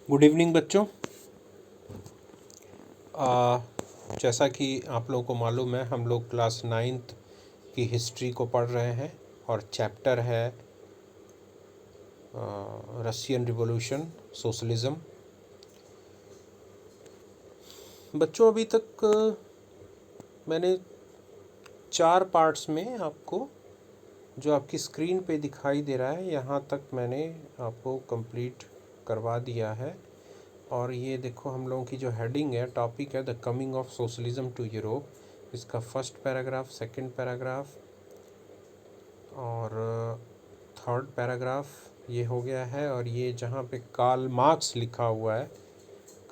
Good evening बच्चों। जैसा कि आप लोगों को मालूम है, हम लोग क्लास 9th की हिस्ट्री को पढ़ रहे हैं और चैप्टर है रशियन रिवॉल्यूशन, सोशलिज़म। बच्चों, अभी तक मैंने 4 पार्ट्स में आपको जो आपकी स्क्रीन पे दिखाई दे रहा है, यहाँ तक मैंने आपको कंप्लीट करवा दिया है। और ये देखो, हम लोगों की जो हेडिंग है, टॉपिक है the coming of socialism to Europe. इसका फर्स्ट पैराग्राफ, सेकंड पैराग्राफ और थर्ड पैराग्राफ ये हो गया है। और ये जहाँ पे कार्ल मार्क्स लिखा हुआ है,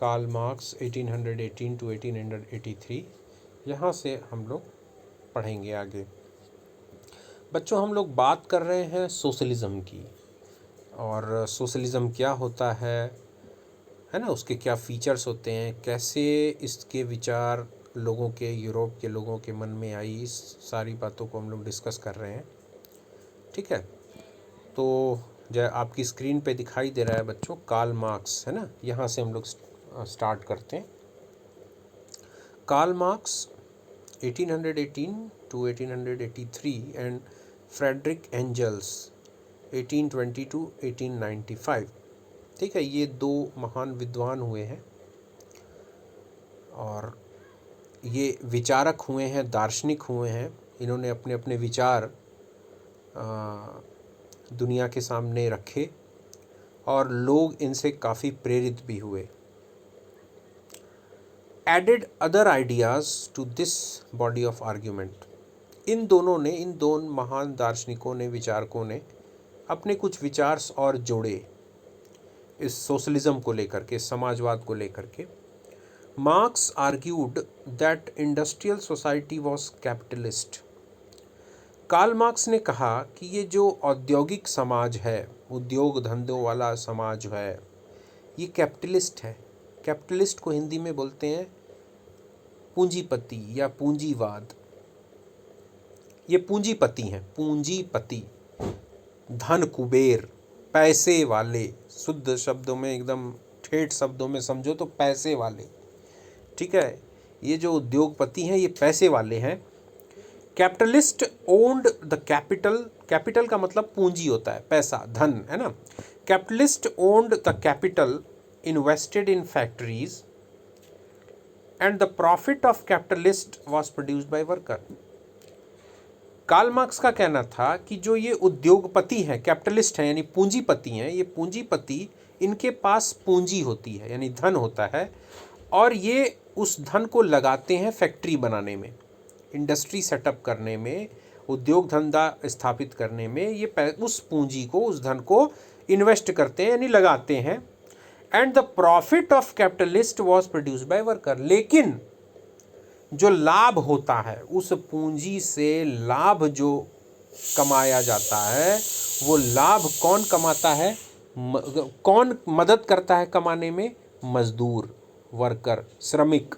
कार्ल मार्क्स 1818 टू 1883, यहाँ से हम लोग पढ़ेंगे आगे। बच्चों, हम लोग बात कर रहे हैं सोशलिज़म की, और सोशलिज़म क्या होता है ना, उसके क्या फीचर्स होते हैं, कैसे इसके विचार लोगों के, यूरोप के लोगों के मन में आई, इस सारी बातों को हम लोग डिस्कस कर रहे हैं। ठीक है, तो जो आपकी स्क्रीन पे दिखाई दे रहा है बच्चों, कार्ल मार्क्स है ना, यहाँ से हम लोग स्टार्ट करते हैं। Karl Marx 1818 to 1883 and Friedrich Engels 1820 to 1895। ठीक है, ये 2 महान विद्वान हुए हैं और ये विचारक हुए हैं, दार्शनिक हुए हैं। इन्होंने अपने अपने विचार दुनिया के सामने रखे और लोग इनसे काफ़ी प्रेरित भी हुए। Added other ideas to this body of argument. इन दो महान दार्शनिकों ने, विचारकों ने अपने कुछ विचार और जोड़े इस सोशलिज्म को लेकर के, समाजवाद को लेकर के। Marx argued that industrial society was capitalist. Karl Marx ने कहा कि ये जो औद्योगिक समाज है, उद्योग धंधों वाला समाज है, ये कैपिटलिस्ट है। कैपिटलिस्ट को हिंदी में बोलते हैं पूंजीपति या पूंजीवाद। ये पूंजीपति हैं, पूंजीपति, धन कुबेर, पैसे वाले। शुद्ध शब्दों में, एकदम ठेठ शब्दों में समझो तो पैसे वाले। ठीक है, ये जो उद्योगपति हैं ये पैसे वाले हैं। Capitalist owned the capital. Capital का मतलब पूंजी होता है, पैसा, धन, है ना। Capitalist owned the capital invested in factories and the profit of capitalist was produced by worker. Karl Marx का कहना था कि जो ये उद्योगपति हैं, कैपिटलिस्ट हैं, यानी पूंजीपति हैं, ये पूंजीपति, इनके पास पूंजी होती है, यानी धन होता है, और ये उस धन को लगाते हैं फैक्ट्री बनाने में, इंडस्ट्री सेटअप करने में, उद्योग धंधा स्थापित करने में। ये उस पूंजी को, उस धन को इन्वेस्ट करते हैं, यानी लगाते हैं। And the profit of capitalist was produced by worker. लेकिन जो लाभ होता है, उस पूंजी से लाभ जो कमाया जाता है, वो लाभ कौन कमाता है, कौन मदद करता है कमाने में? मजदूर, वर्कर, श्रमिक।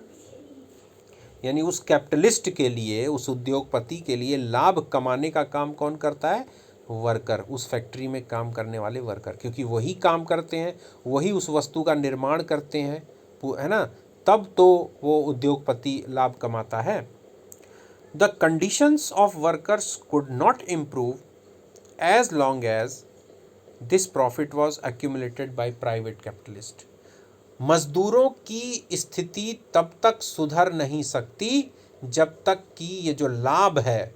यानी उस कैपिटलिस्ट के लिए, उस उद्योगपति के लिए लाभ कमाने का काम कौन करता है? वर्कर, उस फैक्ट्री में काम करने वाले वर्कर, क्योंकि वही काम करते हैं, वही उस वस्तु का निर्माण करते हैं, है ना, तब तो वो उद्योगपति लाभ कमाता है। The conditions of workers could not improve as long as this profit was accumulated by private capitalist. मजदूरों की स्थिति तब तक सुधर नहीं सकती जब तक कि ये जो लाभ है,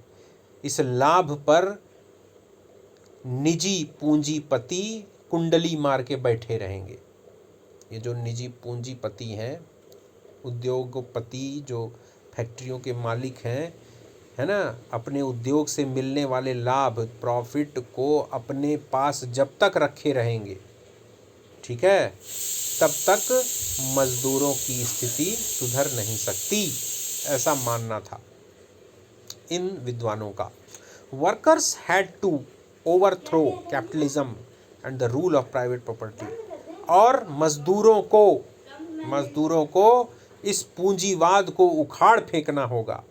इस लाभ पर निजी पूंजीपति कुंडली मार के बैठे रहेंगे। ये जो निजी पूंजीपति हैं, उद्योगपति, जो फैक्ट्रियों के मालिक हैं, है ना, अपने उद्योग से मिलने वाले लाभ, प्रॉफिट को अपने पास जब तक रखे रहेंगे, ठीक है, तब तक मजदूरों की स्थिति सुधर नहीं सकती, ऐसा मानना था इन विद्वानों का। Workers had to overthrow capitalism and the rule of private property. और मजदूरों को इस पूंजीवाद को उखाड़ फेंकना होगा,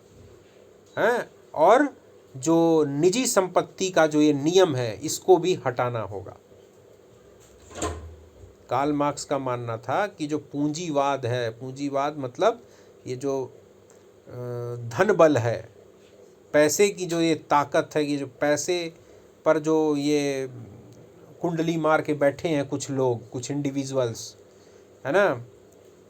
हैं, और जो निजी संपत्ति का जो ये नियम है, इसको भी हटाना होगा। कार्ल मार्क्स का मानना था कि जो पूंजीवाद है, पूंजीवाद मतलब ये जो धन बल है, पैसे की जो ये ताकत है, ये जो पैसे पर जो ये कुंडली मार के बैठे हैं कुछ लोग, कुछ इंडिविजुअल्स, है ना,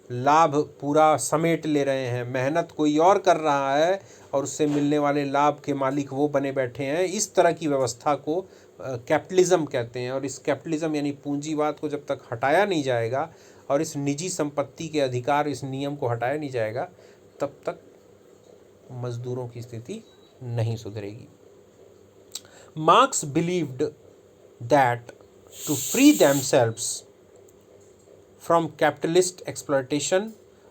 लाभ पूरा समेट ले रहे हैं, मेहनत कोई और कर रहा है और उससे मिलने वाले लाभ के मालिक वो बने बैठे हैं, इस तरह की व्यवस्था को कैपिटलिज्म कहते हैं। और इस कैपिटलिज्म यानी पूंजीवाद को जब तक हटाया नहीं जाएगा और इस निजी संपत्ति के अधिकार, इस नियम को हटाया नहीं जाएगा, तब तक मजदूरों की स्थिति नहीं सुधरेगी। Marx believed that to free themselves from capitalist exploitation,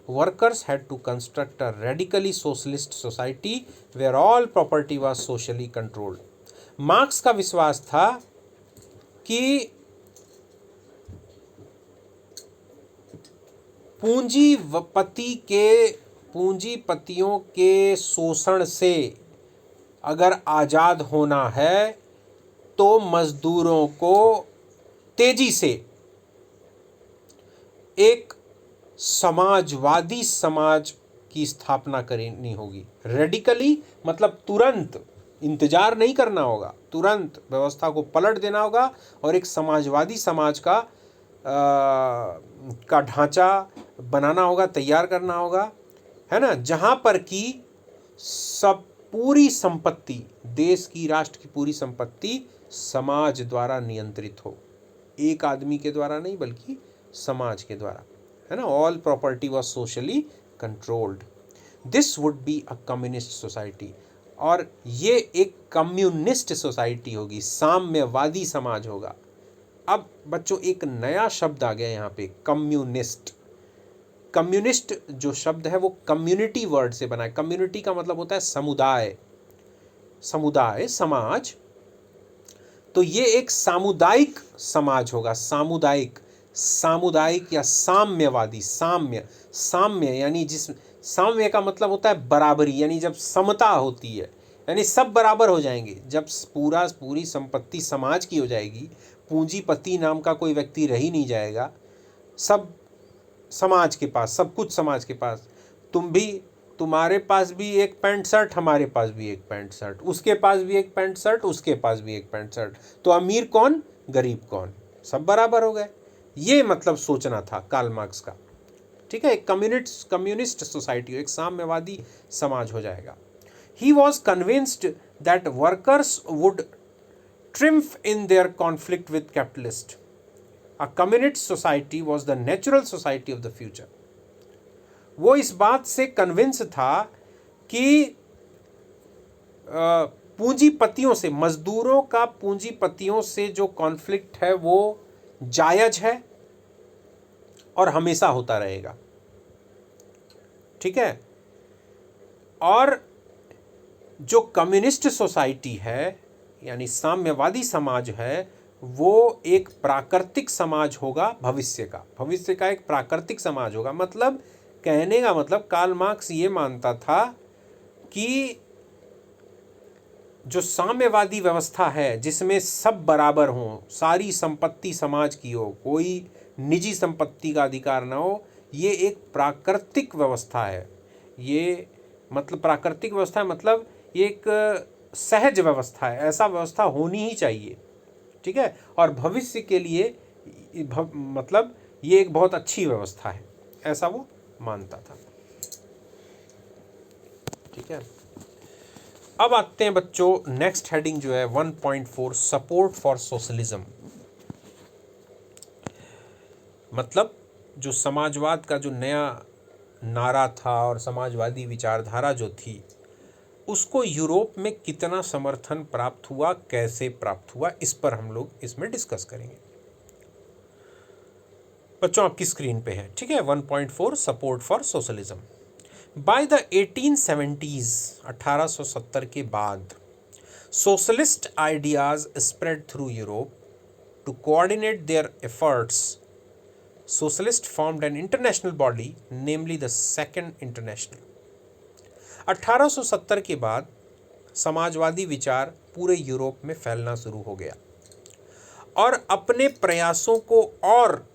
workers had to construct a radically socialist society where all property was socially controlled. Marks का विश्वास था कि पूंजीपतियों के शोषण से अगर आज़ाद होना है तो मजदूरों को तेजी से एक समाजवादी समाज की स्थापना करनी होगी। रेडिकली मतलब तुरंत, इंतजार नहीं करना होगा, तुरंत व्यवस्था को पलट देना होगा और एक समाजवादी समाज का ढांचा बनाना होगा, तैयार करना होगा, है ना, जहां पर कि सब पूरी संपत्ति, देश की, राष्ट्र की पूरी संपत्ति समाज द्वारा नियंत्रित हो, एक आदमी के द्वारा नहीं बल्कि समाज के द्वारा, है ना। All property was socially controlled. This would be a communist society, और ये एक कम्युनिस्ट सोसाइटी होगी, साम्यवादी समाज होगा। अब बच्चों एक नया शब्द आ गया यहाँ पे, कम्युनिस्ट। कम्युनिस्ट जो शब्द है वो कम्युनिटी वर्ड से बना है। कम्युनिटी का मतलब होता है समुदाय, समुदाय, समाज। तो ये एक सामुदायिक समाज होगा, सामुदायिक, सामुदायिक या साम्यवादी। साम्य यानी जिस, साम्य का मतलब होता है बराबरी, यानी जब समता होती है, यानी सब बराबर हो जाएंगे। जब पूरी संपत्ति समाज की हो जाएगी, पूंजीपति नाम का कोई व्यक्ति रह ही नहीं जाएगा, सब समाज के पास, सब कुछ समाज के पास। तुम्हारे पास भी एक पैंट शर्ट, हमारे पास भी एक पैंट शर्ट, उसके पास भी एक पैंट शर्ट, उसके पास भी एक पैंट शर्ट, तो अमीर कौन, गरीब कौन, सब बराबर हो गए। ये मतलब सोचना था कार्ल मार्क्स का, ठीक है। एक कम्युनिस्ट सोसाइटी, एक साम्यवादी समाज हो जाएगा। He was convinced that workers would triumph in their conflict with capitalist. A communist society was the natural society of the future. वो इस बात से कन्विंस था कि पूंजीपतियों से, मजदूरों का पूंजीपतियों से जो कॉन्फ्लिक्ट है वो जायज है और हमेशा होता रहेगा, ठीक है। और जो कम्युनिस्ट सोसाइटी है यानी साम्यवादी समाज है, वो एक प्राकृतिक समाज होगा, भविष्य का एक प्राकृतिक समाज होगा। मतलब कहने का मतलब कार्ल मार्क्स ये मानता था कि जो साम्यवादी व्यवस्था है जिसमें सब बराबर हों, सारी संपत्ति समाज की हो, कोई निजी संपत्ति का अधिकार ना हो, ये एक प्राकृतिक व्यवस्था है। ये मतलब प्राकृतिक व्यवस्था मतलब ये एक सहज व्यवस्था है, ऐसा व्यवस्था होनी ही चाहिए, ठीक है। और भविष्य के लिए मतलब ये एक बहुत अच्छी व्यवस्था है, ऐसा वो मानता था, ठीक है। अब आते हैं बच्चों, नेक्स्ट हेडिंग जो है 1.4, सपोर्ट फॉर सोशलिज्म। मतलब जो समाजवाद का जो नया नारा था और समाजवादी विचारधारा जो थी, उसको यूरोप में कितना समर्थन प्राप्त हुआ, कैसे प्राप्त हुआ, इस पर हम लोग इसमें डिस्कस करेंगे। बच्चों आपकी स्क्रीन पे है, ठीक है, 1.4 support for socialism. By the 1870s, 1870 के बाद, socialist ideas spread through Europe. To coordinate their efforts, socialist formed an international body, namely the second international. 1870 के बाद समाजवादी विचार पूरे यूरोप में फैलना शुरू हो गया और अपने प्रयासों को और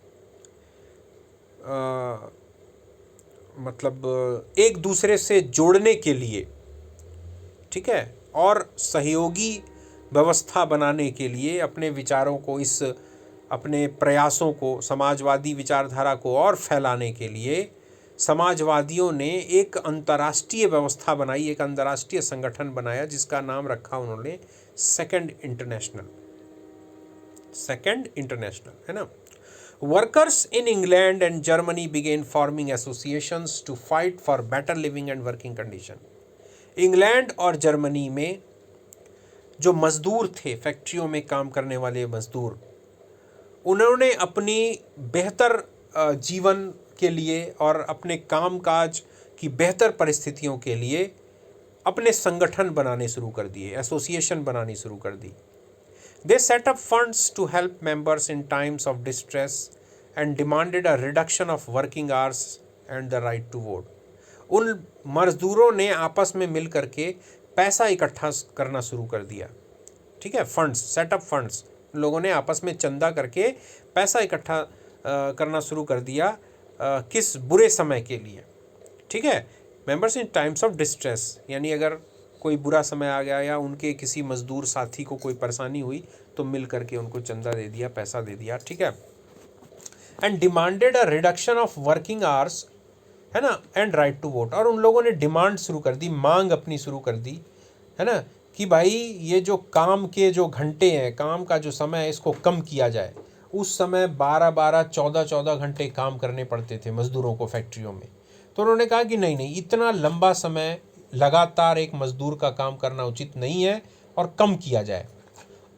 मतलब एक दूसरे से जोड़ने के लिए, ठीक है, और सहयोगी व्यवस्था बनाने के लिए अपने विचारों को, इस अपने प्रयासों को, समाजवादी विचारधारा को और फैलाने के लिए समाजवादियों ने एक अंतर्राष्ट्रीय व्यवस्था बनाई, एक अंतर्राष्ट्रीय संगठन बनाया जिसका नाम रखा उन्होंने सेकंड इंटरनेशनल, है ना। Workers in England and Germany began forming associations to fight for better living and working condition. England और जर्मनी में जो मजदूर थे, फैक्ट्रियों में काम करने वाले मजदूर, उन्होंने अपनी बेहतर जीवन के लिए और अपने कामकाज की बेहतर परिस्थितियों के लिए अपने संगठन बनाने शुरू कर दिए, एसोसिएशन बनानी शुरू कर दी। They set up funds to help members in times of distress and demanded a reduction of working hours and the right to vote. उन मजदूरों ने आपस में मिल करके पैसा इकट्ठा करना शुरू कर दिया, ठीक है, फंड्स, सेटअप फंड्स, लोगों ने आपस में चंदा करके पैसा इकट्ठा करना शुरू कर दिया, किस बुरे समय के लिए, ठीक है, members in times of distress, यानी अगर कोई बुरा समय आ गया या उनके किसी मजदूर साथी को कोई परेशानी हुई तो मिल करके उनको चंदा दे दिया, पैसा दे दिया, ठीक है। And demanded a reduction of working hours, है ना, एंड राइट टू वोट। और उन लोगों ने डिमांड शुरू कर दी, मांग अपनी शुरू कर दी, है ना, कि भाई ये जो काम के जो घंटे हैं, काम का जो समय है, इसको कम किया जाए। उस समय 12-12, 14-14 घंटे काम करने पड़ते थे मजदूरों को फैक्ट्रियों में। तो उन्होंने कहा कि नहीं, इतना लंबा समय लगातार एक मजदूर का काम करना उचित नहीं है और कम किया जाए।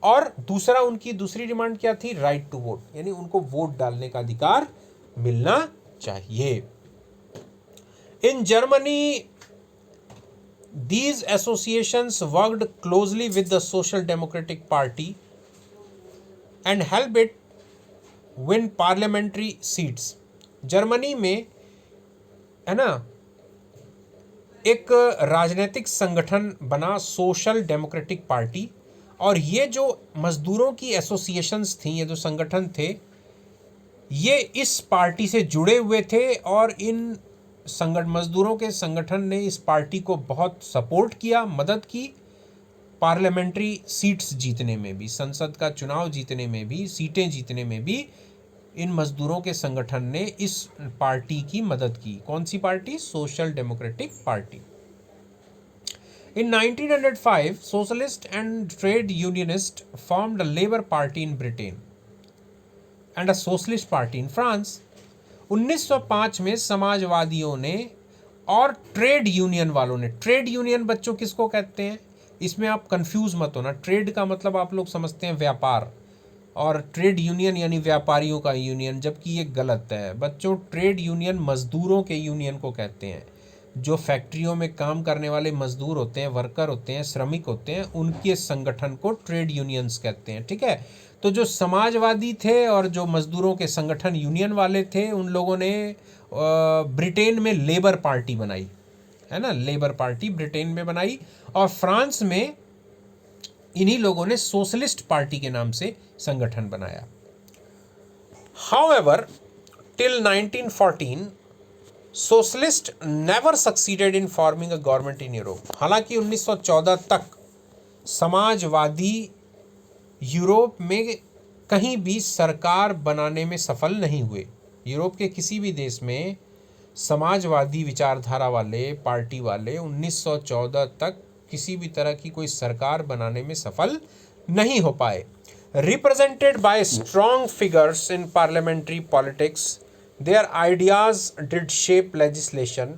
और दूसरा, उनकी दूसरी डिमांड क्या थी? राइट टू वोट, यानी उनको वोट डालने का अधिकार मिलना चाहिए। In Germany, these associations worked closely with the Social Democratic Party and helped it win parliamentary seats. Germany में, है ना, एक राजनीतिक संगठन बना सोशल डेमोक्रेटिक पार्टी, और ये जो मजदूरों की एसोसिएशंस थी, ये जो संगठन थे, ये इस पार्टी से जुड़े हुए थे और इन मजदूरों के संगठन ने इस पार्टी को बहुत सपोर्ट किया, मदद की, पार्लियामेंट्री सीट्स जीतने में भी, संसद का चुनाव जीतने में भी, सीटें जीतने में भी इन मजदूरों के संगठन ने इस पार्टी की मदद की। कौन सी party? Social democratic party. In 1905 socialist and trade unionist formed a labour party in Britain and a socialist party in France. 1905 में समाजवादियों ने और ट्रेड यूनियन वालों ने, ट्रेड यूनियन बच्चों किसको कहते हैं, इसमें आप कंफ्यूज मत होना। ट्रेड का मतलब आप लोग समझते हैं व्यापार, और ट्रेड यूनियन यानी व्यापारियों का यूनियन, जबकि ये गलत है बच्चों। ट्रेड यूनियन मजदूरों के यूनियन को कहते हैं। जो फैक्ट्रियों में काम करने वाले मजदूर होते हैं, वर्कर होते हैं, श्रमिक होते हैं, उनके संगठन को ट्रेड यूनियंस कहते हैं, ठीक है। तो जो समाजवादी थे और जो मजदूरों के संगठन यूनियन वाले थे, उन लोगों ने ब्रिटेन में लेबर पार्टी बनाई, है ना, लेबर पार्टी ब्रिटेन में बनाई, और फ्रांस में इन्हीं लोगों ने सोशलिस्ट पार्टी के नाम से संगठन बनाया। However, till 1914 socialist never succeeded in forming a government in Europe. हालांकि 1914 तक समाजवादी यूरोप में कहीं भी सरकार बनाने में सफल नहीं हुए। यूरोप के किसी भी देश में समाजवादी विचारधारा वाले पार्टी वाले 1914 तक किसी भी तरह की कोई सरकार बनाने में सफल नहीं हो पाए। Represented by strong figures in parliamentary politics, their ideas did shape legislation,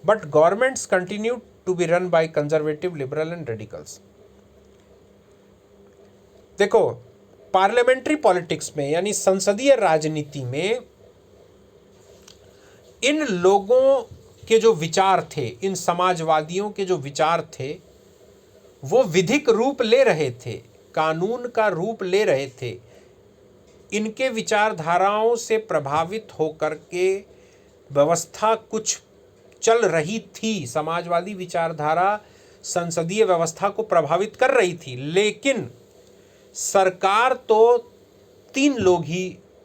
but governments continued to be run by conservative, liberal and radicals. देखो, पार्लियामेंट्री पॉलिटिक्स में यानी संसदीय राजनीति में इन लोगों के जो विचार थे, इन समाजवादियों के जो विचार थे, वो विधिक रूप ले रहे थे, कानून का रूप ले रहे थे। इनके विचारधाराओं से प्रभावित होकर के व्यवस्था कुछ चल रही थी। समाजवादी विचारधारा संसदीय व्यवस्था को प्रभावित कर रही थी, लेकिन सरकार तो तीन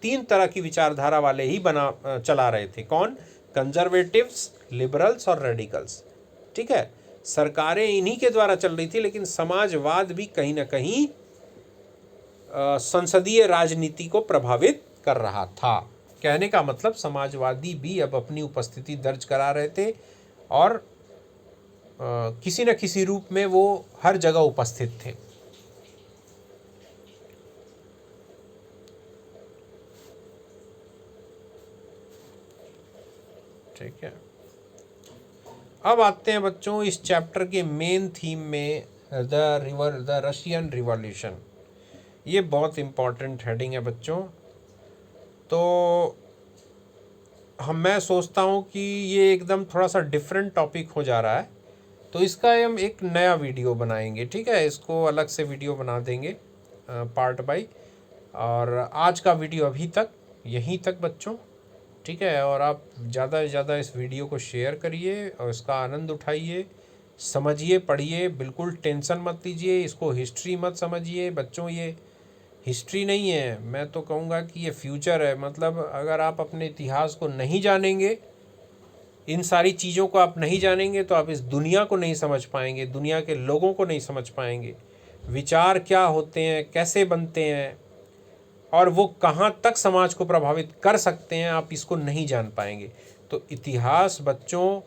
तीन तरह की विचारधारा वाले ही चला रहे थे। कौन? कंजर्वेटिव्स, लिबरल्स और रेडिकल्स। ठीक है, सरकारें इन्हीं के द्वारा चल रही थी, लेकिन समाजवाद भी कहीं ना कहीं संसदीय राजनीति को प्रभावित कर रहा था। कहने का मतलब समाजवादी भी अब अपनी उपस्थिति दर्ज करा रहे थे और किसी न किसी रूप में वो हर जगह उपस्थित थे। ठीक है, अब आते हैं बच्चों इस चैप्टर के मेन थीम में, द रशियन रिवॉल्यूशन। ये बहुत इम्पॉर्टेंट हेडिंग है बच्चों। तो मैं सोचता हूँ कि ये एकदम थोड़ा सा डिफरेंट टॉपिक हो जा रहा है, तो इसका हम एक नया वीडियो बनाएंगे। ठीक है, इसको अलग से वीडियो बना देंगे पार्ट बाई। और आज का वीडियो अभी तक यहीं तक बच्चों। ठीक है, और आप ज़्यादा से ज़्यादा इस वीडियो को शेयर करिए और इसका आनंद उठाइए, समझिए, पढ़िए, बिल्कुल टेंशन मत लीजिए, इसको हिस्ट्री मत समझिए बच्चों। ये हिस्ट्री नहीं है, मैं तो कहूँगा कि ये फ्यूचर है। मतलब अगर आप अपने इतिहास को नहीं जानेंगे, इन सारी चीज़ों को आप नहीं जानेंगे, तो आप इस दुनिया को नहीं समझ पाएंगे, दुनिया के लोगों को नहीं समझ पाएंगे, विचार क्या होते हैं, कैसे बनते हैं और वो कहाँ तक समाज को प्रभावित कर सकते हैं, आप इसको नहीं जान पाएंगे। तो इतिहास बच्चों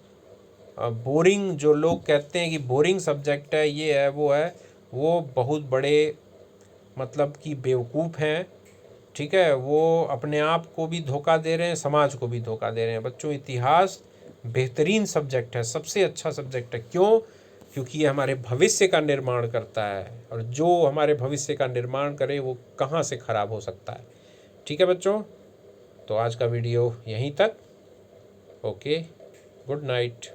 बोरिंग, जो लोग कहते हैं कि बोरिंग सब्जेक्ट है, ये है वो है, वो बहुत बड़े मतलब कि बेवकूफ़ हैं। ठीक है, वो अपने आप को भी धोखा दे रहे हैं, समाज को भी धोखा दे रहे हैं। बच्चों इतिहास बेहतरीन सब्जेक्ट है, सबसे अच्छा सब्जेक्ट है। क्यों? क्योंकि ये हमारे भविष्य का निर्माण करता है, और जो हमारे भविष्य का निर्माण करे वो कहाँ से ख़राब हो सकता है। ठीक है बच्चों, तो आज का वीडियो यहीं तक। Okay, good night.